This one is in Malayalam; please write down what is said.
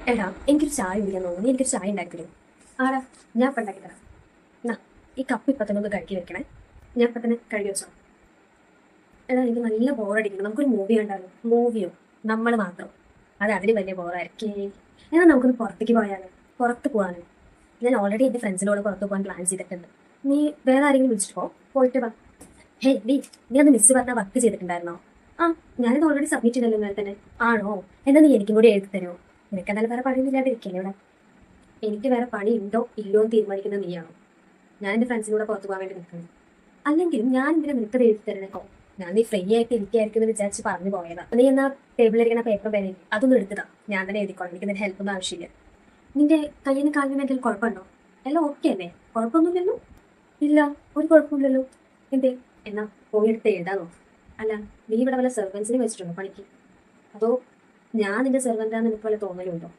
എടാ എനിക്കൊരു ചായ കുടിക്കാൻ തോന്നുന്നു. നീ എനിക്കൊരു ചായ ഉണ്ടാക്കി തരും. ആടാ, ഞാൻ ഇപ്പം ഉണ്ടാക്കി തരാം. എന്നാ ഈ കപ്പ് ഇപ്പം തന്നെ ഒന്ന് കഴുകി വെക്കണേ. ഞാൻ ഇപ്പം തന്നെ കഴുകി വെച്ചോ. എടാ എനിക്ക് നല്ല ബോറടിക്കണം. നമുക്കൊരു മൂവി കണ്ടാലോ? മൂവിയോ? നമ്മൾ മാത്രം. അത് അതിന് വലിയ ബോറായിരിക്കേ. എന്നാൽ നമുക്കൊന്ന് പുറത്തേക്ക് പോയാലോ? പുറത്ത് പോകാനോ? ഞാൻ ഓൾറെഡി എൻ്റെ ഫ്രണ്ട്സിനോട് പുറത്ത് പോകാൻ പ്ലാൻ ചെയ്തിട്ടുണ്ട്. നീ വേറെ ആരെങ്കിലും വിളിച്ചിട്ടോ? പോയിട്ട് വാ. ഹേ നീ അന്ന് മിസ് പറഞ്ഞ വർക്ക് ചെയ്തിട്ടുണ്ടായിരുന്നോ? ആ, ഞാനിത് ഓൾറെഡി സബ്മിറ്റ് ചെയ്തല്ലോ ഇന്നലെ തന്നെ. ആണോ? എന്നാ നീ എനിക്കും കൂടി എഴുതി തരുമോ? നിനക്ക് എന്തായാലും വേറെ പണിയൊന്നും ഇല്ലാണ്ടിരിക്കല്ലേ ഇവിടെ. എനിക്ക് വേറെ പണി ഉണ്ടോ ഇല്ലയോ എന്ന് തീരുമാനിക്കുന്നത് നീയാണോ? ഞാൻ എൻ്റെ ഫ്രണ്ട്സിനൂടെ പുറത്ത് പോകാൻ വേണ്ടി നിൽക്കുന്നു. അല്ലെങ്കിലും ഞാൻ എന്തിനാ നിനക്കത് എഴുതി തരണേക്കോ? ഞാൻ നീ ഫ്രീ ആയിട്ട് ഇരിക്കായിരിക്കും എന്ന് വിചാരിച്ച് പറഞ്ഞു പോയതാ. നീ എന്നാ ടേബിളിലിരിക്കുന്ന പേപ്പർ പേന അതൊന്നും എടുത്തതാ. ഞാൻ തന്നെ എഴുതിക്കോളാം. എനിക്ക് നിന്റെ ഹെൽപ്പൊന്നും ആവശ്യമില്ല. നിന്റെ കയ്യിന് കാലിന് എന്തെങ്കിലും കുഴപ്പമുണ്ടോ? എല്ലാം ഓക്കെ അല്ലേ? കുഴപ്പമൊന്നുമില്ലല്ലോ? ഇല്ല, ഒരു കുഴപ്പമില്ലല്ലോ. എന്തേ? എന്നാ പോയെടുത്ത് എഴുതാന്നോ? അല്ല, നീ ഇവിടെ വല്ല സെർവൻസിനെ വെച്ചിട്ടുണ്ടോ പണിക്ക്? അതോ ഞാൻ നിന്റെ സെർവൻ്റാന്ന് നിനക്ക് വല്ല തോന്നലുണ്ടോ?